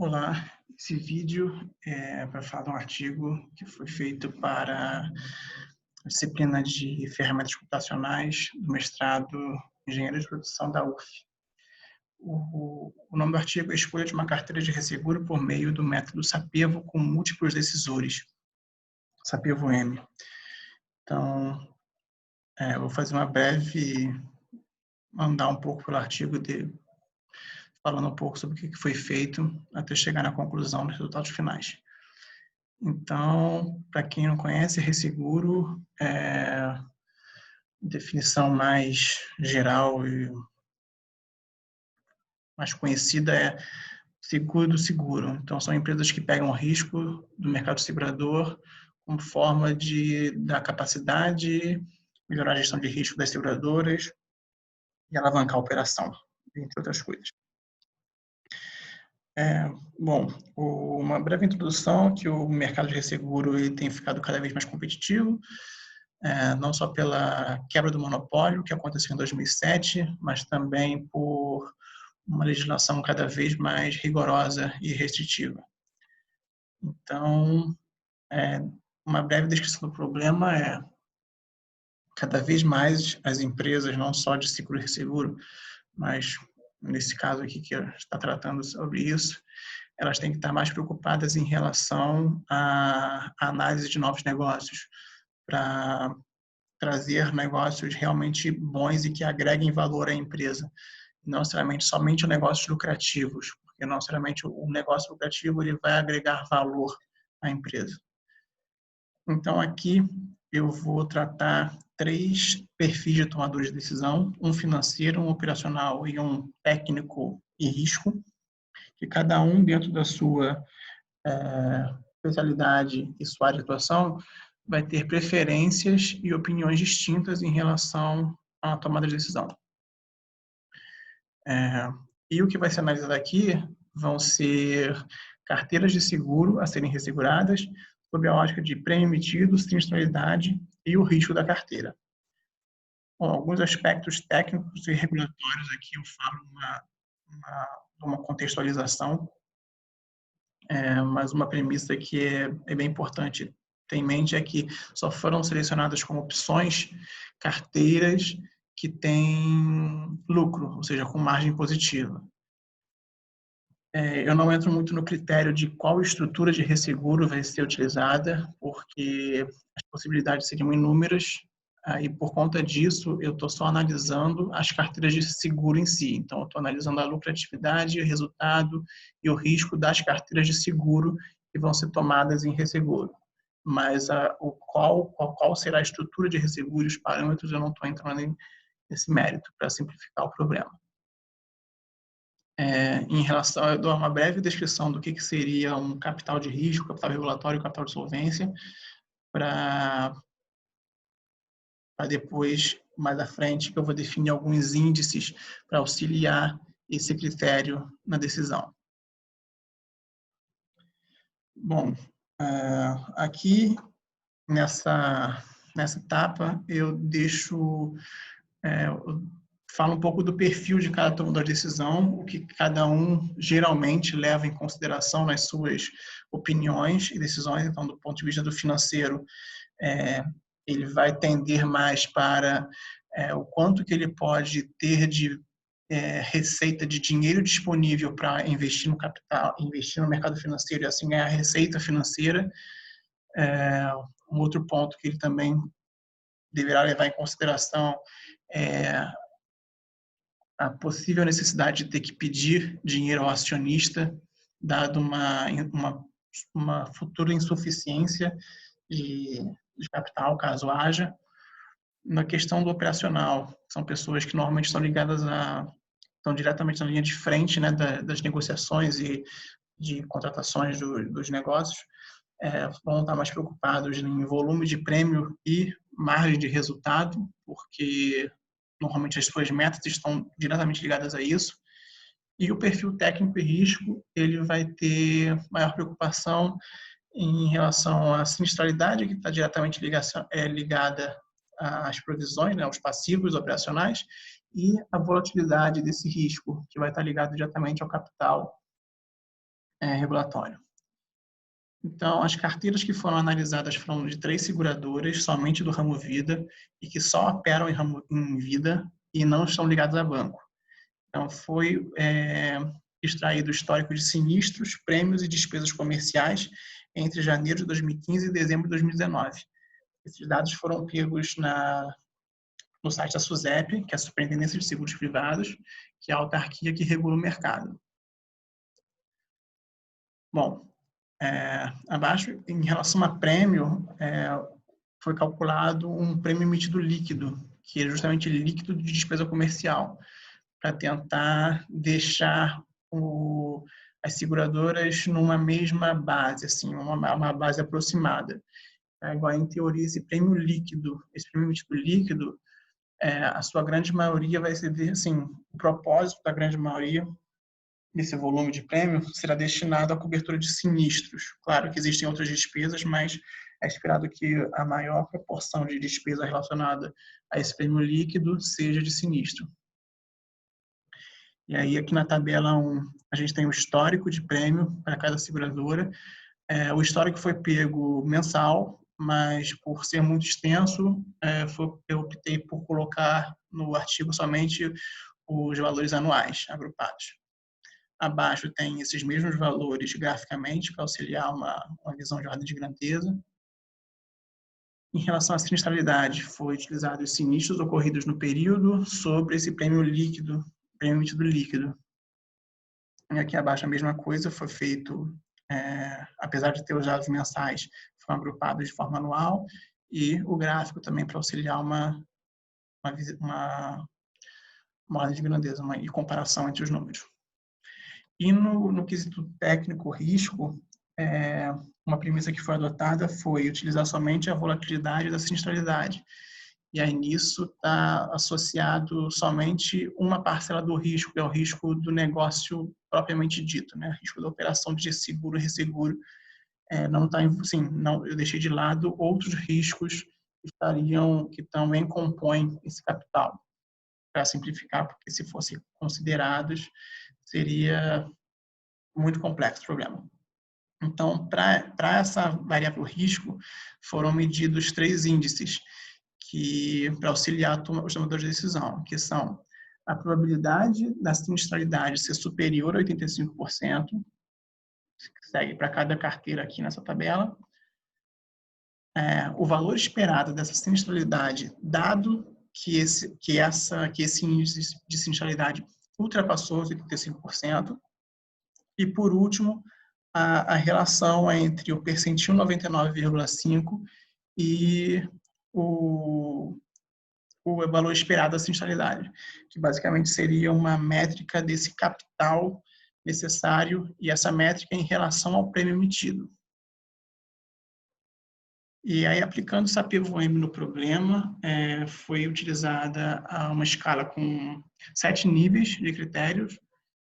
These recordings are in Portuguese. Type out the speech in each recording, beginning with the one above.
Olá, esse vídeo é para falar de um artigo que foi feito para a disciplina de ferramentas computacionais do mestrado em Engenharia de Produção da UF. O nome do artigo é Escolha de uma carteira de resseguro por meio do método Sapevo com múltiplos decisores, Sapevo-M. Então, eu vou fazer uma breve, andar um pouco pelo artigo falando um pouco sobre o que foi feito até chegar na conclusão dos resultados finais. Então, para quem não conhece, resseguro definição mais geral e mais conhecida é seguro do seguro. Então, são empresas que pegam o risco do mercado segurador como forma de dar capacidade, melhorar a gestão de risco das seguradoras e alavancar a operação, entre outras coisas. Bom, uma breve introdução que o mercado de resseguro ele tem ficado cada vez mais competitivo, não só pela quebra do monopólio, que aconteceu em 2007, mas também por uma legislação cada vez mais rigorosa e restritiva. Então, uma breve descrição do problema é cada vez mais as empresas, não só de seguro e resseguro, mas nesse caso aqui que está tratando sobre isso, elas têm que estar mais preocupadas em relação à análise de novos negócios, para trazer negócios realmente bons e que agreguem valor à empresa, não necessariamente somente negócios lucrativos, porque não necessariamente o negócio lucrativo ele vai agregar valor à empresa. Então, aqui eu vou tratar 3 perfis de tomadores de decisão, um financeiro, um operacional e um técnico e risco, que cada um dentro da sua especialidade e sua área de atuação vai ter preferências e opiniões distintas em relação à tomada de decisão. E o que vai ser analisado aqui vão ser carteiras de seguro a serem resseguradas sob a ótica de prêmio emitido, sinistralidade e o risco da carteira. Bom, alguns aspectos técnicos e regulatórios aqui eu falo uma contextualização, mas uma premissa que é bem importante ter em mente é que só foram selecionadas como opções carteiras que têm lucro, ou seja, com margem positiva. Eu não entro muito no critério de qual estrutura de resseguro vai ser utilizada, porque as possibilidades seriam inúmeras, e por conta disso eu estou só analisando as carteiras de seguro em si. Então, eu estou analisando a lucratividade, o resultado e o risco das carteiras de seguro que vão ser tomadas em resseguro. Mas qual será a estrutura de resseguro e os parâmetros, eu não estou entrando nesse mérito, para simplificar o problema. Em relação, eu dou uma breve descrição do que seria um capital de risco, capital regulatório e capital de solvência, para depois, mais à frente, que eu vou definir alguns índices para auxiliar esse critério na decisão. Bom, aqui nessa etapa eu falo um pouco do perfil de cada tomador de decisão, o que cada um geralmente leva em consideração nas suas opiniões e decisões. Então, do ponto de vista do financeiro, ele vai tender mais para o quanto que ele pode ter de receita de dinheiro disponível para investir no capital, investir no mercado financeiro e assim ganhar receita financeira. Um outro ponto que ele também deverá levar em consideração é a possível necessidade de ter que pedir dinheiro ao acionista, dado uma futura insuficiência de capital, caso haja. Na questão do operacional, são pessoas que normalmente estão diretamente na linha de frente, né, das negociações e de contratações dos negócios, vão estar mais preocupados em volume de prêmio e margem de resultado, porque normalmente as suas metas estão diretamente ligadas a isso. E o perfil técnico e risco, ele vai ter maior preocupação em relação à sinistralidade, que está diretamente ligada às provisões, né, aos passivos operacionais, e a volatilidade desse risco, que vai estar ligado diretamente ao capital regulatório. Então, as carteiras que foram analisadas foram de 3 seguradoras, somente do ramo vida, e que só operam em vida e não estão ligadas a banco. Então, foi extraído o histórico de sinistros, prêmios e despesas comerciais entre janeiro de 2015 e dezembro de 2019. Esses dados foram pegos no site da SUSEP, que é a Superintendência de Seguros Privados, que é a autarquia que regula o mercado. Bom, abaixo, em relação a prêmio, foi calculado um prêmio emitido líquido, que é justamente líquido de despesa comercial, para tentar deixar as seguradoras numa mesma base, assim, uma base aproximada. Agora, em teoria, esse prêmio emitido líquido, a sua grande maioria vai ser, assim, o propósito da grande maioria desse volume de prêmio será destinado à cobertura de sinistros. Claro que existem outras despesas, mas é esperado que a maior proporção de despesa relacionada a esse prêmio líquido seja de sinistro. E aí, aqui na tabela 1, a gente tem o histórico de prêmio para cada seguradora. O histórico foi pego mensal, mas por ser muito extenso, eu optei por colocar no artigo somente os valores anuais agrupados. Abaixo tem esses mesmos valores graficamente para auxiliar uma visão de ordem de grandeza. Em relação à sinistralidade, foi utilizado os sinistros ocorridos no período sobre esse prêmio emitido líquido. E aqui abaixo a mesma coisa, foi feito, apesar de ter os dados mensais, foram agrupados de forma anual, e o gráfico também para auxiliar uma ordem de grandeza e comparação entre os números. E no quesito técnico-risco, uma premissa que foi adotada foi utilizar somente a volatilidade da sinistralidade. E aí nisso está associado somente uma parcela do risco, que é o risco do negócio propriamente dito, né? O risco da operação de seguro e resseguro. Não está, assim, não, eu deixei de lado outros riscos que também compõem esse capital. Para simplificar, porque se fossem considerados, seria muito complexo o problema. Então, para essa variável risco, foram medidos 3 índices para auxiliar os tomadores de decisão, que são a probabilidade da sinistralidade ser superior a 85%, que segue para cada carteira aqui nessa tabela, o valor esperado dessa sinistralidade, dado que esse índice de sinistralidade ultrapassou os 85%, e, por último, a relação entre o percentil 99,5 e o valor esperado da sinistralidade, que basicamente seria uma métrica desse capital necessário, e essa métrica em relação ao prêmio emitido. E aí, aplicando o SAPEVO-M no problema, foi utilizada uma escala com 7 níveis de critérios,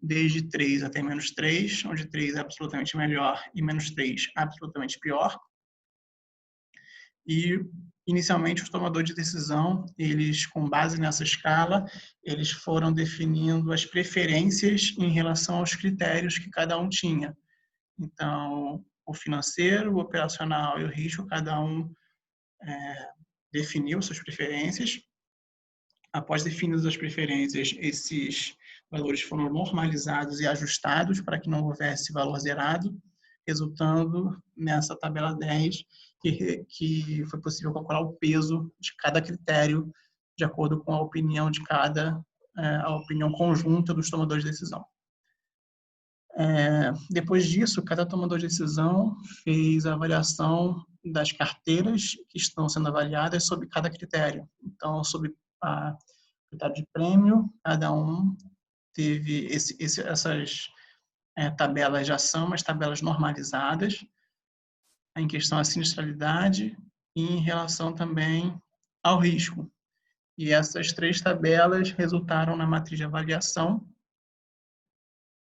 desde 3 até -3, onde 3 é absolutamente melhor e -3 absolutamente pior. E, inicialmente, os tomadores de decisão, eles, com base nessa escala, eles foram definindo as preferências em relação aos critérios que cada um tinha. Então, o financeiro, o operacional e o risco, cada um definiu suas preferências. Após definidas as preferências, esses valores foram normalizados e ajustados para que não houvesse valor zerado, resultando nessa tabela 10, que foi possível calcular o peso de cada critério de acordo com a opinião a opinião conjunta dos tomadores de decisão. Depois disso, cada tomador de decisão fez a avaliação das carteiras que estão sendo avaliadas sob cada critério. Então, sob a critério de prêmio, cada um teve essas tabelas já são umas tabelas normalizadas em questão à sinistralidade e em relação também ao risco. E essas 3 tabelas resultaram na matriz de avaliação,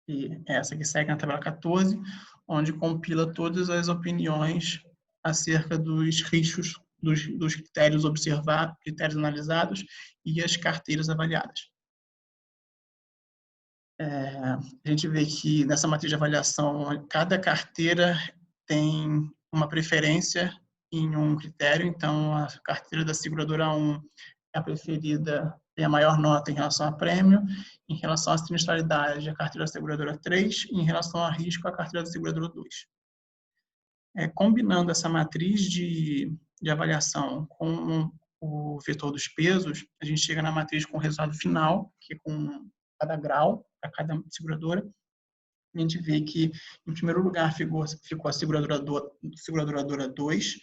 e essa que segue na tabela 14, onde compila todas as opiniões acerca dos riscos, dos critérios observados, critérios analisados e as carteiras avaliadas. A gente vê que nessa matriz de avaliação, cada carteira tem uma preferência em um critério, então a carteira da seguradora 1 é a preferida, tem a maior nota em relação a prêmio, em relação à sinistralidade, a carteira da seguradora 3, e em relação a risco, a carteira da seguradora 2. Combinando essa matriz de avaliação com o vetor dos pesos, a gente chega na matriz com o resultado final, que é com cada grau para cada seguradora. A gente vê que, em primeiro lugar, ficou a seguradora 2,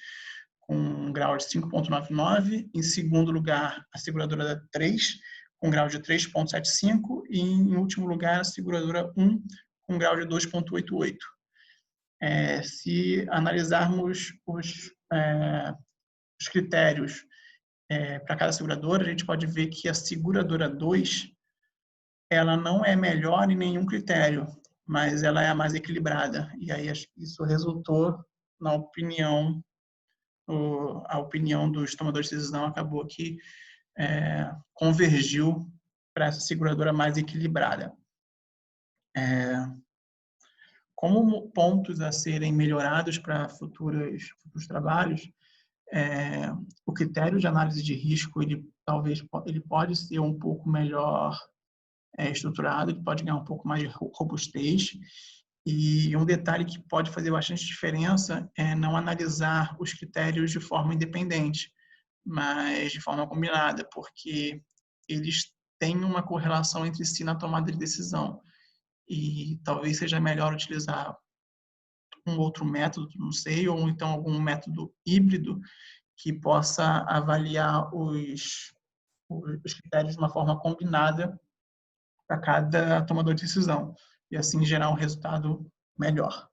com um grau de 5,99. Em segundo lugar, a seguradora 3, com um grau de 3,75. E, em último lugar, a seguradora 1, com um grau de 2,88. Se analisarmos os critérios para cada seguradora, a gente pode ver que a seguradora 2 ela não é melhor em nenhum critério, mas ela é a mais equilibrada. E aí isso resultou na opinião, a opinião dos tomadores de decisão acabou que convergiu para essa seguradora mais equilibrada. Como pontos a serem melhorados para futuros trabalhos, o critério de análise de risco ele pode ser um pouco melhor estruturado, ele pode ganhar um pouco mais de robustez. E um detalhe que pode fazer bastante diferença é não analisar os critérios de forma independente, mas de forma combinada, porque eles têm uma correlação entre si na tomada de decisão. E talvez seja melhor utilizar um outro método, não sei, ou então algum método híbrido que possa avaliar os critérios de uma forma combinada para cada tomador de decisão e assim gerar um resultado melhor.